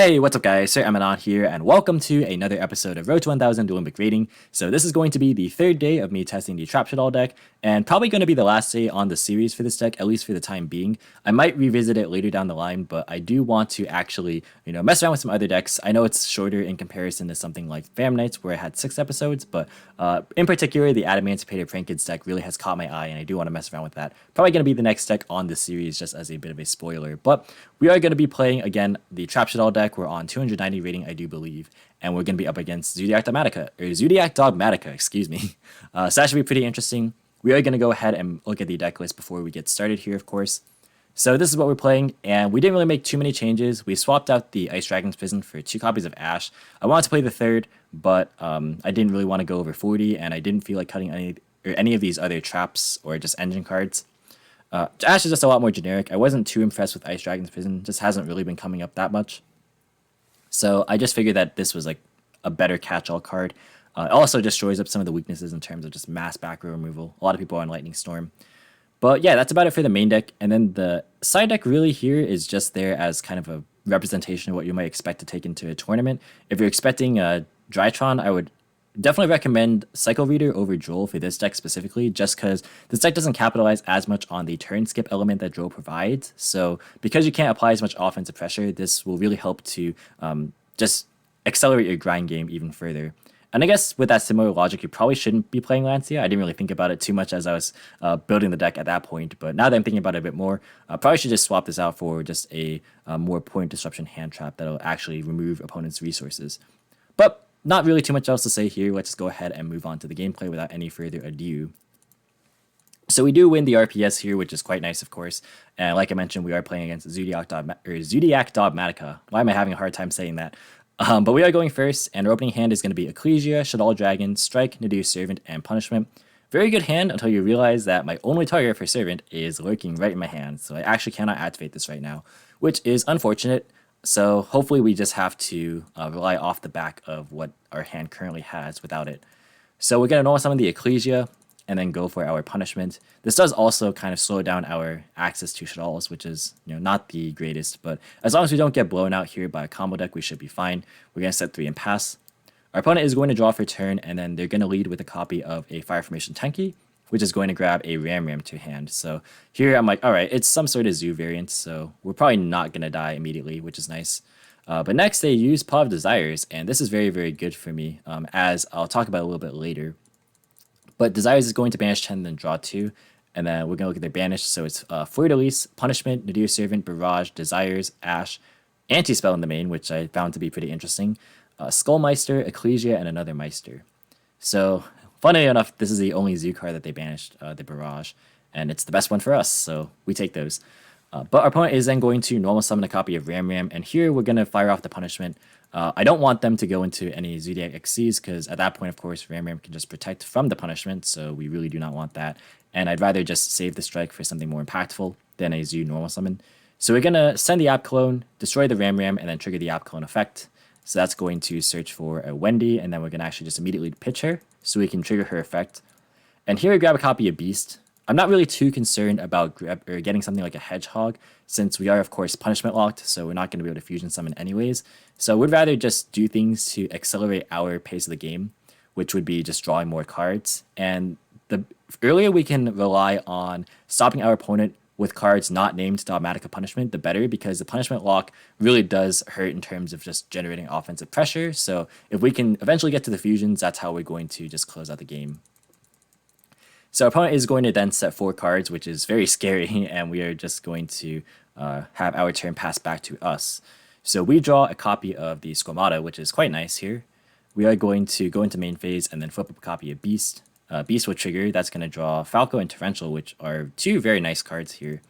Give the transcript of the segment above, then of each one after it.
Hey, what's up guys, Sir Emanon here, and welcome to another episode of Road to 1000 DuelingBook Rating. So this is going to be the third day of me testing the Trap Shaddoll deck, and probably going to be the last day on the series for this deck, at least for the time being. I might revisit it later down the line, but I do want to actually, mess around with some other decks. I know it's shorter in comparison to something like Fam Nights, where I had 6 episodes, but in particular, the Adamantipated Prankids deck really has caught my eye, and I do want to mess around with that. Probably going to be the next deck on the series, just as a bit of a spoiler. But we are going to be playing, again, the Trap Shaddoll deck. We're on 290 rating, I do believe, and we're going to be up against Zoodiac Dogmatika, excuse me. So that should be pretty interesting. We are going to go ahead and look at the deck list before we get started here, of course. So this is what we're playing, and we didn't really make too many changes. We swapped out the Ice Dragon's Prison for 2 copies of Ash. I wanted to play the third, but I didn't really want to go over 40, and I didn't feel like cutting any of these other traps or just engine cards. Ash is just a lot more generic. I wasn't too impressed with Ice Dragon's Prison, just hasn't really been coming up that much. So I just figured that this was like a better catch-all card. It also destroys up some of the weaknesses in terms of just mass back row removal. A lot of people are on Lightning Storm. But yeah, that's about it for the main deck. And then the side deck really here is just there as kind of a representation of what you might expect to take into a tournament. If you're expecting Drytron, I would definitely recommend Cycle Reader over Droll for this deck specifically, just because this deck doesn't capitalize as much on the turn skip element that Droll provides. So because you can't apply as much offensive pressure, this will really help to just accelerate your grind game even further. And I guess with that similar logic, you probably shouldn't be playing Lancia. I didn't really think about it too much as I was building the deck at that point, but now that I'm thinking about it a bit more, I probably should just swap this out for just a more point disruption hand trap that'll actually remove opponents' resources. But not really too much else to say here. Let's just go ahead and move on to the gameplay without any further ado. So we do win the RPS here, which is quite nice, of course. And like I mentioned, we are playing against Zoodiac Dogmatika. Why am I having a hard time saying that? But we are going first, and our opening hand is going to be Ecclesia, Shaddoll Dragon, Strike, Nadir Servant, and Punishment. Very good hand until you realize that my only target for Servant is lurking right in my hand, so I actually cannot activate this right now, which is unfortunate. So hopefully we just have to rely off the back of what our hand currently has without it. So we're going to normal summon the Ecclesia and then go for our Punishment. This does also kind of slow down our access to Shaddolls, which is not the greatest, but as long as we don't get blown out here by a combo deck, we should be fine. We're going to set 3 and pass. Our opponent is going to draw for turn, and then they're going to lead with a copy of a Fire Formation Tenki, which is going to grab a Ram to hand. So here I'm like, all right, it's some sort of Zoo variant, so we're probably not going to die immediately, which is nice. But next they use Paw of Desires, and this is very, very good for me, as I'll talk about a little bit later. But Desires is going to banish 10, then draw 2, and then we're going to look at their banish. So it's Fleur-de-Lis, Punishment, Nadir Servant, Barrage, Desires, Ash, Anti-Spell in the main, which I found to be pretty interesting, Skullmeister, Ecclesia, and another Meister. So funnily enough, this is the only Zoo card that they banished, the Barrage, and it's the best one for us, so we take those. But our opponent is then going to normal summon a copy of Ram, and here we're going to fire off the Punishment. I don't want them to go into any Zoodiac XCs, because at that point, of course, Ram can just protect from the Punishment, so we really do not want that. And I'd rather just save the Strike for something more impactful than a Zoo normal summon. So we're going to send the App Clone, destroy the Ram, and then trigger the App Clone effect. So that's going to search for a Wendy, and then we're going to actually just immediately pitch her, so we can trigger her effect. And here we grab a copy of Beast. I'm not really too concerned about getting something like a Hedgehog, since we are, of course, Punishment locked, so we're not going to be able to Fusion Summon anyways. So we'd rather just do things to accelerate our pace of the game, which would be just drawing more cards. And the earlier we can rely on stopping our opponent with cards not named Dogmatika Punishment, the better, because the Punishment lock really does hurt in terms of just generating offensive pressure. So if we can eventually get to the fusions, that's how we're going to just close out the game. So our opponent is going to then set 4 cards, which is very scary, and we are just going to have our turn pass back to us. So we draw a copy of the Squamata, which is quite nice here. We are going to go into main phase and then flip up a copy of Beast. Beast will trigger. That's going to draw Falco and Torrential, which are 2 very nice cards here.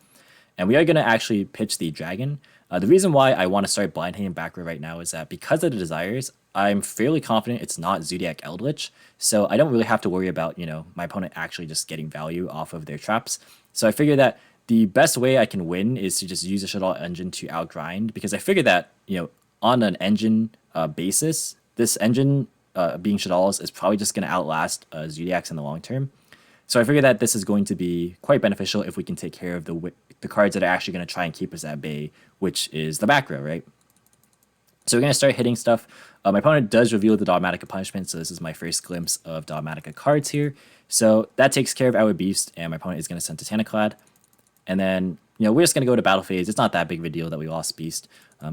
And we are going to actually pitch the Dragon. The reason why I want to start Blind Hand back row right now is that because of the Desires, I'm fairly confident it's not Zoodiac Eldritch, so I don't really have to worry about, my opponent actually just getting value off of their traps. So I figure that the best way I can win is to just use a Shaddoll engine to outgrind, because I figure that, on an engine basis, this engine being Shaddolls is probably just going to outlast Zoodiacs in the long term. So I figure that this is going to be quite beneficial if we can take care of the cards that are actually going to try and keep us at bay, which is the back row, right? So we're going to start hitting stuff. My opponent does reveal the Dogmatika punishment, so this is my first glimpse of Dogmatika cards here. So that takes care of our beast, and my opponent is going to send Titaniclad. And then, we're just going to go to battle phase. It's not that big of a deal that we lost beast.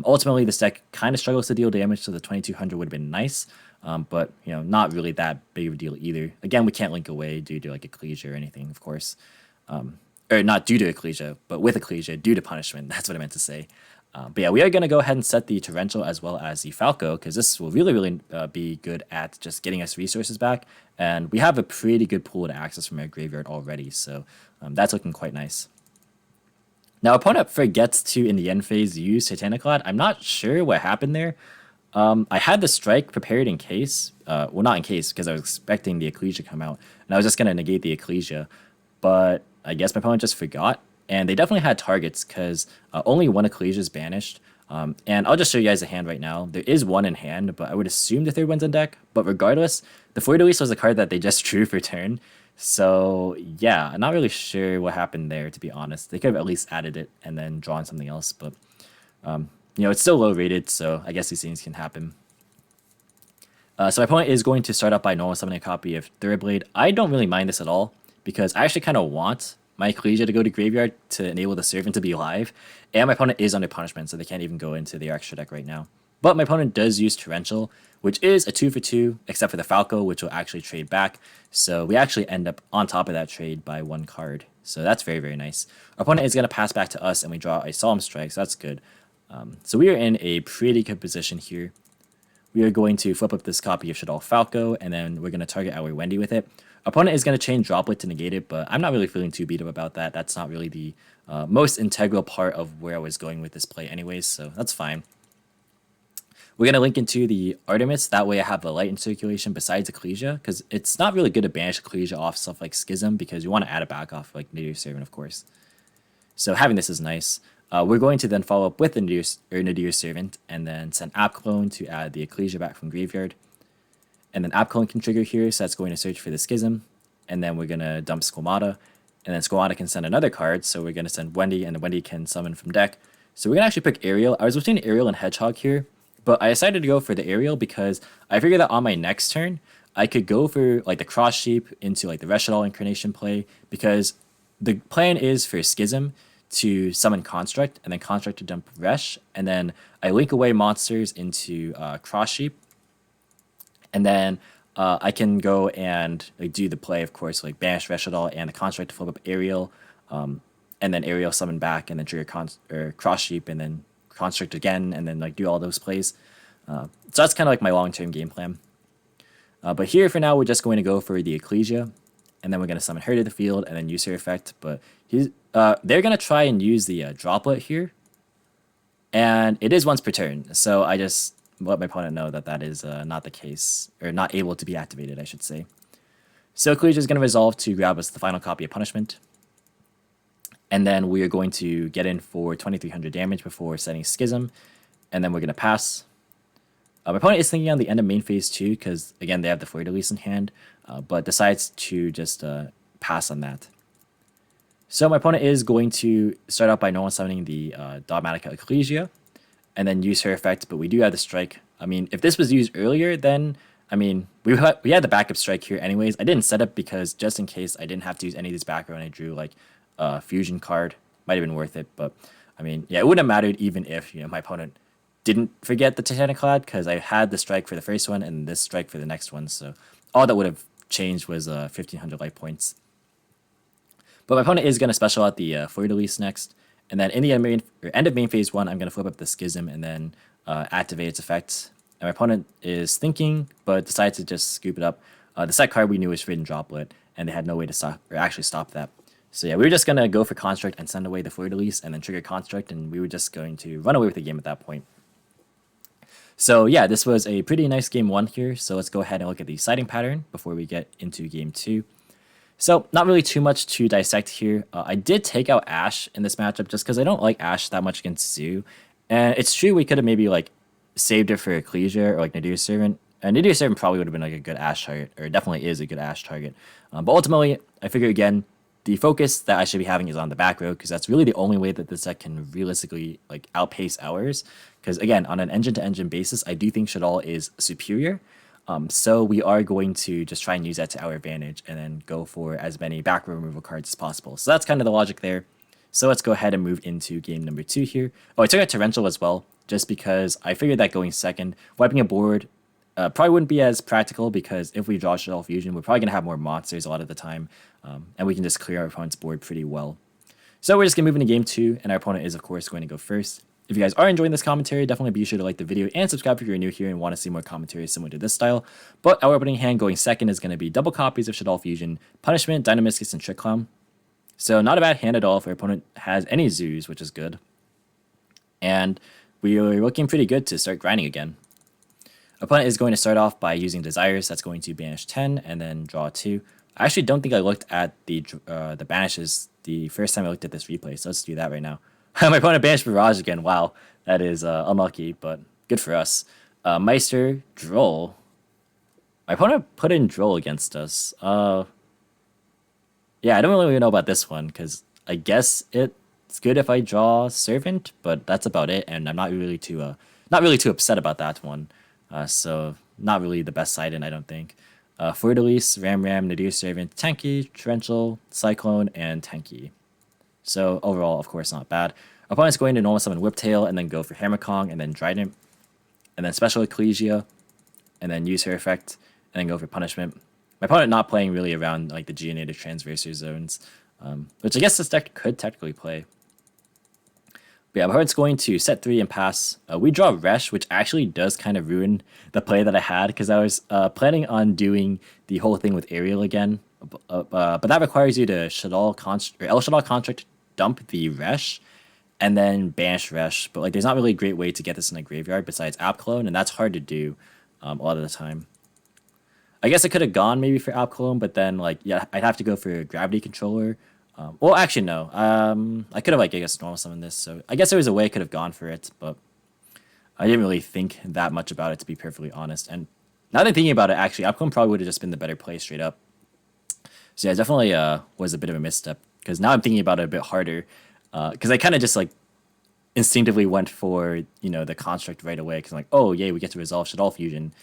Ultimately, this deck kind of struggles to deal damage, so the 2200 would have been nice. But, not really that big of a deal either. Again, we can't link away due to like Ecclesia or anything, of course. Or not due to Ecclesia, but with Ecclesia, due to punishment. That's what I meant to say. But yeah, we are going to go ahead and set the Torrential as well as the Falco, because this will really be good at just getting us resources back. And we have a pretty good pool to access from our graveyard already, so that's looking quite nice. Now, opponent forgets to, in the end phase, use Titaniclad. I'm not sure what happened there. I had the strike prepared in case. Well, not in case, because I was expecting the Ecclesia to come out. And I was just going to negate the Ecclesia. But I guess my opponent just forgot. And they definitely had targets, because only one Ecclesia is banished. And I'll just show you guys the hand right now. There is one in hand, but I would assume the third one's in deck. But regardless, the Fleur de Lis was a card that they just drew for turn. So yeah, I'm not really sure what happened there, to be honest. They could have at least added it and then drawn something else, but it's still low rated, so I guess these things can happen. So my opponent is going to start up by normal summoning a copy of Thoroughblade. I don't really mind this at all, because I actually kind of want my Ecclesia to go to graveyard to enable the Servant to be alive, and my opponent is under punishment, so they can't even go into their extra deck right now. But my opponent does use Torrential, which is a 2-for-2, except for the Falco, which will actually trade back. So we actually end up on top of that trade by one card. So that's very nice. Our opponent is going to pass back to us, and we draw a Solemn Strike, so that's good. So we are in a pretty good position here. We are going to flip up this copy of Shaddoll Falco, and then we're going to target our Wendy with it. Our opponent is going to chain Droplet to negate it, but I'm not really feeling too beat up about that. That's not really the most integral part of where I was going with this play anyways, so that's fine. We're going to link into the Artemis. That way I have a light in circulation besides Ecclesia, because it's not really good to banish Ecclesia off stuff like Schism, because you want to add it back off like Nadir Servant, of course. So having this is nice. We're going to then follow up with the Nadir Servant, and then send App Clone to add the Ecclesia back from graveyard. And then App Clone can trigger here, so that's going to search for the Schism. And then we're going to dump Squamata, and then Squamata can send another card, so we're going to send Wendy, and the Wendy can summon from deck. So we're going to actually pick Ariel. I was between Ariel and Hedgehog here, but I decided to go for the Ariel because I figured that on my next turn, I could go for like the Cross Sheep into like the Reshadal Incarnation play, because the plan is for Schism to summon Construct, and then Construct to dump Resh, and then I link away monsters into Cross Sheep, and then I can go and like do the play, of course, like banish Reshadal and the Construct to flip up Ariel, and then Ariel summon back, and then trigger Cross Sheep, and then Construct again, and then like do all those plays. So that's kind of like my long-term game plan. But here for now, we're just going to go for the Ecclesia, and then we're going to summon her to the field and then use her effect. But they're going to try and use the Droplet here, and it is once per turn. So I just let my opponent know that that is not the case, or not able to be activated, I should say. So Ecclesia is going to resolve to grab us the final copy of Punishment. And then we are going to get in for 2300 damage before setting Schism. And then we're going to pass. My opponent is thinking on the end of main phase 2, because, again, they have the Fleur de Lis in hand, but decides to just pass on that. So my opponent is going to start out by normal summoning the Dogmatika Ecclesia, and then use her effect, but we do have the Strike. I mean, if this was used earlier, then, I mean, we had the backup Strike here anyways. I didn't set it because just in case I didn't have to use any of these background, I drew, like, Fusion card. Might have been worth it, but I mean, yeah, it wouldn't have mattered even if my opponent didn't forget the Titaniclad, because I had the Strike for the first one and this Strike for the next one, so all that would have changed was 1500 life points. But my opponent is going to special out the Fleur de Lis next, and then in the end of main phase 1, I'm going to flip up the Schism and then activate its effect. And my opponent is thinking, but decides to just scoop it up. The set card we knew was Forbidden Droplet, and they had no way to stop or actually stop that. So yeah, we were just going to go for Construct and send away the Fleur de Lis and then trigger Construct, and we were just going to run away with the game at that point. So yeah, this was a pretty nice game 1 here, so let's go ahead and look at the siding pattern before we get into game 2. So not really too much to dissect here. I did take out Ashe in this matchup just because I don't like Ashe that much against Zoo. And it's true we could have maybe like saved it for Ecclesia or like Nadir Servant. And Nadir Servant probably would have been like a good Ashe target, or definitely is a good Ashe target. But ultimately, I figure again, the focus that I should be having is on the back row, because that's really the only way that this deck can realistically like outpace ours. Because again, on an engine-to-engine basis, I do think Shaddoll is superior. So we are going to just try and use that to our advantage and then go for as many back row removal cards as possible. So that's kind of the logic there. So let's go ahead and move into game number 2 here. Oh, I took out Torrential as well, just because I figured that going second, wiping a board probably wouldn't be as practical, because if we draw Shaddoll Fusion, we're probably going to have more monsters a lot of the time, and we can just clear our opponent's board pretty well. So we're just going to move into game 2, and our opponent is, of course, going to go first. If you guys are enjoying this commentary, definitely be sure to like the video and subscribe if you're new here and want to see more commentary similar to this style. But our opening hand going second is going to be double copies of Shaddoll Fusion, Punishment, Dynamiscus, and Trick Clown. So not a bad hand at all if our opponent has any zoos, which is good. And we are looking pretty good to start grinding again. Opponent is going to start off by using Desires. That's going to banish 10 and then draw 2. I actually don't think I looked at the banishes the first time I looked at this replay, so let's do that right now. My opponent banished Barrage again. Wow, that is unlucky, but good for us. Meister, Droll. My opponent put in Droll against us. Yeah, I don't really know about this one, because I guess it's good if I draw Servant, but that's about it, and I'm not really too upset about that one. So not really the best side in, I don't think. Fleur-de-Lis, Ram, Nadir Servant, Tenki, Torrential, Cyclone, and Tenki. So overall, of course, not bad. Opponent's going to normal summon Whiptail and then go for Hammer Kong and then Trident, and then special Ecclesia, and then use her effect, and then go for Punishment. My opponent not playing really around like the Geonative Transversor zones, which I guess this deck could technically play. But yeah, my opponent's going to set 3 and pass. We draw Resh, which actually does kind of ruin the play that I had, because I was planning on doing the whole thing with Aerial again. But that requires you to El Shaddoll Construct, dump the Resh, and then banish Resh. But like, there's not really a great way to get this in the graveyard besides App Clone, and that's hard to do a lot of the time. I guess I could have gone maybe for App Clone, but then like, yeah, I'd have to go for Gravity Controller. Well, actually no. I could have like, I guess, normal summoned this. So I guess there was a way I could have gone for it, but I didn't really think that much about it, to be perfectly honest. And now that I'm thinking about it, actually, App Clone probably would have just been the better play straight up. So yeah, definitely was a bit of a misstep, because now I'm thinking about it a bit harder, because I kind of just like instinctively went for, you know, the construct right away, because I'm like, oh yay, we get to resolve Shaddoll Fusion.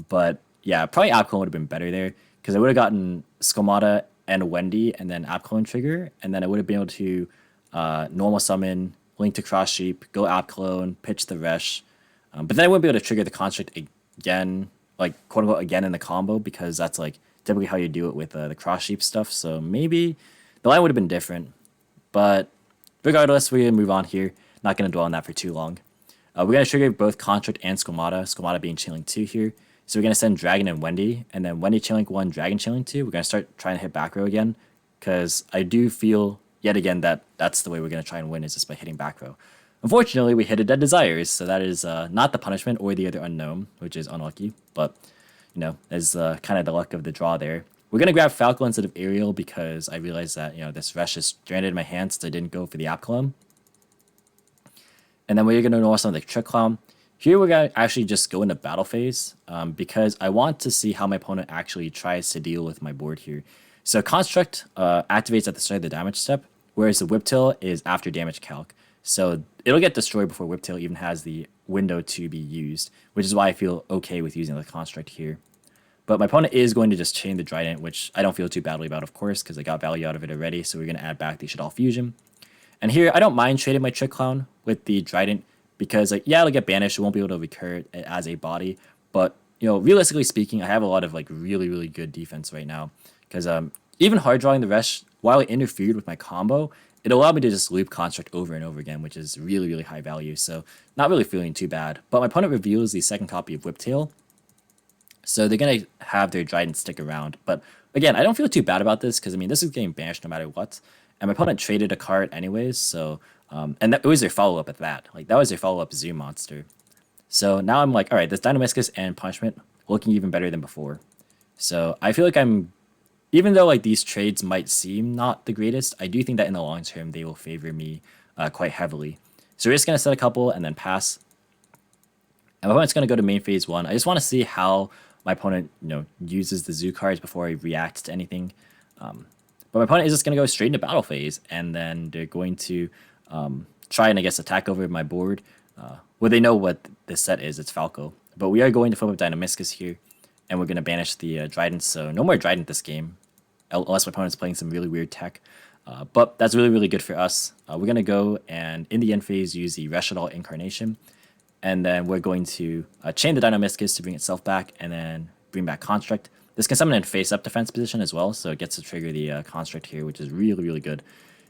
But yeah, probably App Clone would have been better there, because I would have gotten Skomata and Wendy and then App Clone trigger, and then I would have been able to normal summon, Link to Cross Sheep, go App Clone, pitch the Resh, but then I wouldn't be able to trigger the construct again, like quote unquote again in the combo, because that's like typically how you do it with the Cross Sheep stuff. So maybe the line would have been different, but regardless, we're gonna move on here. Not gonna dwell on that for too long. We're gonna trigger both Construct and Skomata being Chainlink 2 here. So we're gonna send Dragon and Wendy, and then Wendy Chainlink 1, Dragon Chainlink 2. We're gonna start trying to hit back row again, because I do feel yet again that that's the way we're gonna try and win, is just by hitting back row. Unfortunately, we hit a Dead Desires, so that is not the Punishment or the other Unknown, which is unlucky, but you know, is kind of the luck of the draw there. We're gonna grab Falco instead of Aerial, because I realized that, you know, this Resh is stranded in my hand, so I didn't go for the App Clone. And then we're gonna know some of the Trick Clown. Here we're gonna actually just go into battle phase, because I want to see how my opponent actually tries to deal with my board here. So Construct activates at the start of the damage step, whereas the Whiptail is after damage calc. So it'll get destroyed before Whiptail even has the window to be used, which is why I feel okay with using the Construct here. But my opponent is going to just chain the Trident, which I don't feel too badly about, of course, because I got value out of it already. So we're going to add back the Shaddoll Fusion. And here, I don't mind trading my Trick Clown with the Trident, because like, yeah, it'll get banished. It won't be able to recur it as a body. But, you know, realistically speaking, I have a lot of like really, really good defense right now. Because even hard drawing the Resh, while it interfered with my combo, it allowed me to just loop Construct over and over again, which is really, really high value. So not really feeling too bad. But my opponent reveals the second copy of Whiptail, so they're going to have their Trident stick around. But again, I don't feel too bad about this, because I mean, this is getting banished no matter what. And my opponent traded a card anyways, so and it was their follow-up at that. Like, that was their follow-up Zoo Monster. So now I'm like, all right, this Dynamiscus and Punishment looking even better than before. So I feel like even though like these trades might seem not the greatest, I do think that in the long term they will favor me quite heavily. So we're just gonna set a couple and then pass. And my opponent's gonna go to main phase 1. I just want to see how my opponent, you know, uses the zoo cards before he reacts to anything. But my opponent is just gonna go straight into battle phase, and then they're going to try and, I guess, attack over my board well, they know what this set is. It's Falco. But we are going to flip up Dynamiscus here, and we're going to banish the Drident. So no more Drident this game, unless my opponent's playing some really weird tech. But that's really, really good for us. We're going to go and in the end phase use the Shaddoll Incarnation. And then we're going to chain the Dynamiscus to bring itself back, and then bring back Construct. This can summon in face-up defense position as well, so it gets to trigger the Construct here, which is really, really good.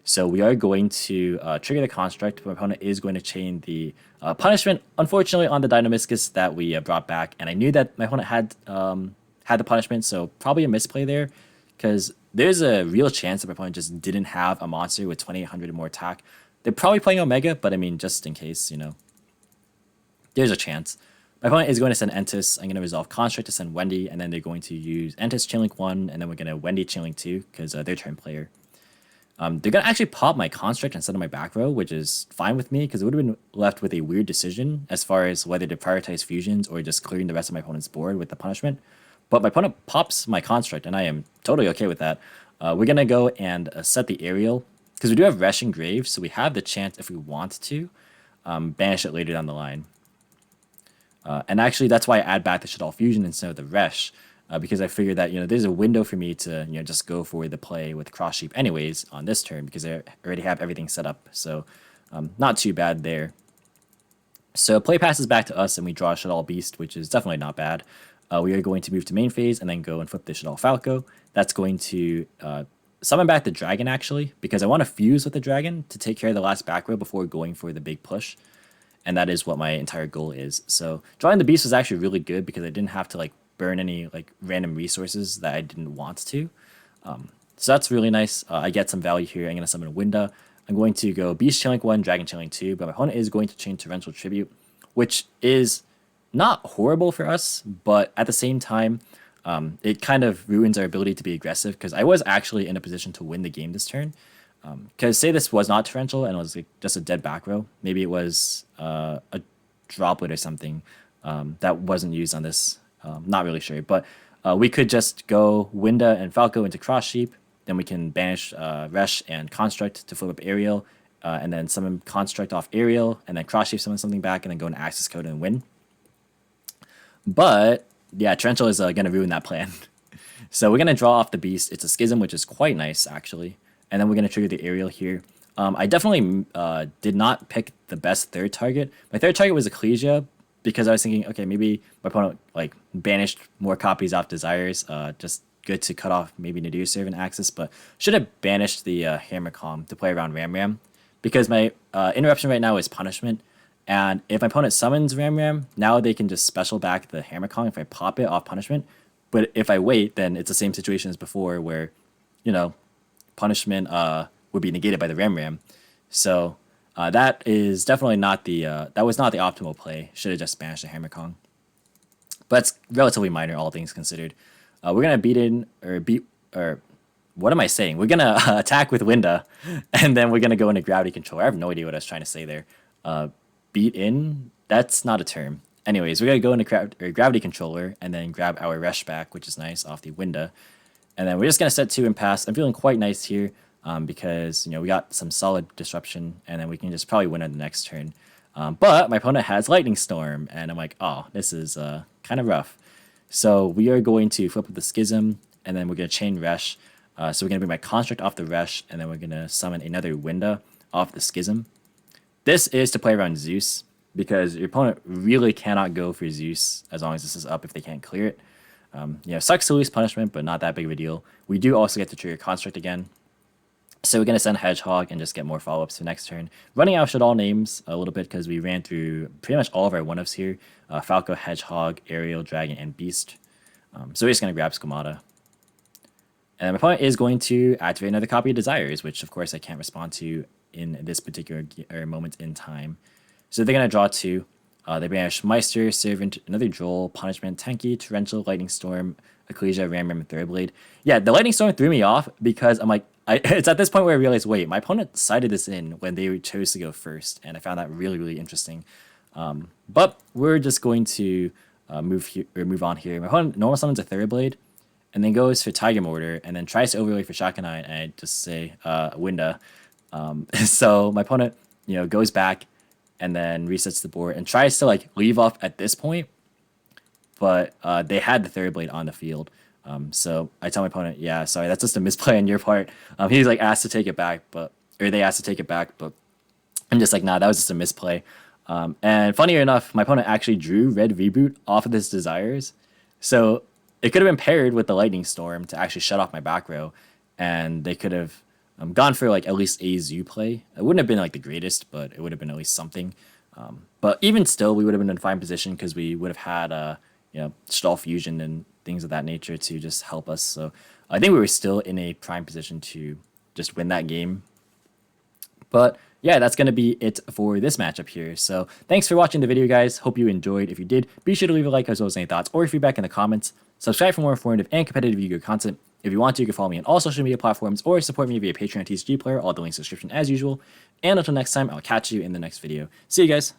So we are going to trigger the Construct. My opponent is going to chain the Punishment, unfortunately, on the Dynamiscus that we brought back. And I knew that my opponent had the Punishment, so probably a misplay there, because there's a real chance that my opponent just didn't have a monster with 2800 or more attack. They're probably playing Omega, but I mean, just in case, you know, there's a chance. My opponent is going to send Entis. I'm going to resolve Construct to send Wendy, and then they're going to use Entis Chainlink 1, and then we're going to Wendy Chainlink 2, because they're turn player. They're going to actually pop my Construct instead of my back row, which is fine with me, because it would have been left with a weird decision as far as whether to prioritize fusions or just clearing the rest of my opponent's board with the Punishment. But my opponent pops my Construct, and I am totally okay with that. We're going to go and set the Aerial, because we do have Resh and Grave, so we have the chance, if we want to, banish it later down the line. And actually, that's why I add back the Shaddoll Fusion instead of the Resh, because I figured that, you know, there's a window for me to, you know, just go for the play with Cross Sheep anyways on this turn, because I already have everything set up. So not too bad there. So play passes back to us, and we draw a Shaddoll Beast, which is definitely not bad. We are going to move to main phase and then go and flip the Shaddoll Falco. That's going to summon back the Dragon, actually, because I want to fuse with the Dragon to take care of the last back row before going for the big push. And that is what my entire goal is. So drawing the Beast was actually really good, because I didn't have to like burn any like random resources that I didn't want to. So that's really nice. I get some value here. I'm going to summon Winda. I'm going to go Beast Chainlink 1, Dragon Chainlink 2, but my opponent is going to chain Torrential Tribute, which is not horrible for us, but at the same time, it kind of ruins our ability to be aggressive, because I was actually in a position to win the game this turn. Because say this was not Torrential and it was like just a dead back row, maybe it was a Droplet or something that wasn't used on this. Not really sure, but we could just go Winda and Falco into Cross Sheep, then we can banish Resh and Construct to flip up Aerial, and then summon Construct off Aerial, and then Cross Sheep summon something back, and then go into Access Code and win. But yeah, Torrential is going to ruin that plan. So we're going to draw off the Beast. It's a Schism, which is quite nice, actually. And then we're going to trigger the Aerial here. I definitely did not pick the best third target. My third target was Ecclesia, because I was thinking, okay, maybe my opponent like banished more copies off Desires. Just good to cut off maybe Nadir Servant access, but should have banished the Hammercom to play around Ram, because my interruption right now is Punishment. And if my opponent summons Ram, now they can just special back the Hammercom if I pop it off Punishment. But if I wait, then it's the same situation as before, where, you know, Punishment would be negated by the Ram. So that is definitely not the that was not the optimal play. Should have just banished the Hammercong. But it's relatively minor, all things considered. We're gonna what am I saying? We're gonna attack with Winda, and then we're gonna go into Gravity Control. I have no idea what I was trying to say there. Beat in? That's not a term. Anyways, we're gonna go into Gravity Controller and then grab our Resh back, which is nice, off the Winda. And then we're just going to set 2 and pass. I'm feeling quite nice here because, you know, we got some solid disruption, and then we can just probably win on the next turn. But my opponent has Lightning Storm, and I'm like, oh, this is kind of rough. So we are going to flip with the Schism, and then we're going to chain Resh. So we're going to bring my Construct off the Resh, and then we're going to summon another Winda off the Schism. This is to play around Zeus, because your opponent really cannot go for Zeus as long as this is up if they can't clear it. You know, sucks to lose Punishment, but not that big of a deal. We do also get to trigger Construct again. So we're going to send Hedgehog and just get more follow-ups for next turn. Running out Shaddoll names a little bit, because we ran through pretty much all of our one-ups here. Falco, Hedgehog, Aerial, Dragon, and Beast. So we're just going to grab Schemata. And my opponent is going to activate another copy of Desires, which of course I can't respond to in this particular moment in time. So they're going to draw 2. They banish Meister, Servant, another Droll, Punishment, Tenki, Torrential, Lightning Storm, Ecclesia, Ram, and Thunderblade. Yeah, the Lightning Storm threw me off, because I'm like, it's at this point where I realized, wait, my opponent sided this in when they chose to go first, and I found that really, really interesting. But we're just going to move on here. My opponent normal summons a Thunderblade, and then goes for Tiger Mortar, and then tries to overlay for Shakanai, and I just say Winda. So my opponent, you know, goes back, and then resets the board and tries to like leave off at this point, but they had the third blade on the field. So I tell my opponent, yeah, sorry, that's just a misplay on your part. He's like asked to take it back, or they asked to take it back, but I'm just like, nah, that was just a misplay. And funnier enough, my opponent actually drew red reboot off of his desires. So it could have been paired with the lightning storm to actually shut off my back row. And they could have gone for like at least a zoo play. It wouldn't have been like the greatest, but it would have been at least something. But even still, we would have been in fine position because we would have had, Shaddoll fusion and things of that nature to just help us. So I think we were still in a prime position to just win that game. But yeah, that's going to be it for this matchup here. So thanks for watching the video, guys. Hope you enjoyed. If you did, be sure to leave a like as well as any thoughts or feedback in the comments. Subscribe for more informative and competitive Yu-Gi-Oh content. If you want to, you can follow me on all social media platforms or support me via Patreon, TCG Player, all the links in the description as usual. And until next time, I'll catch you in the next video. See you guys.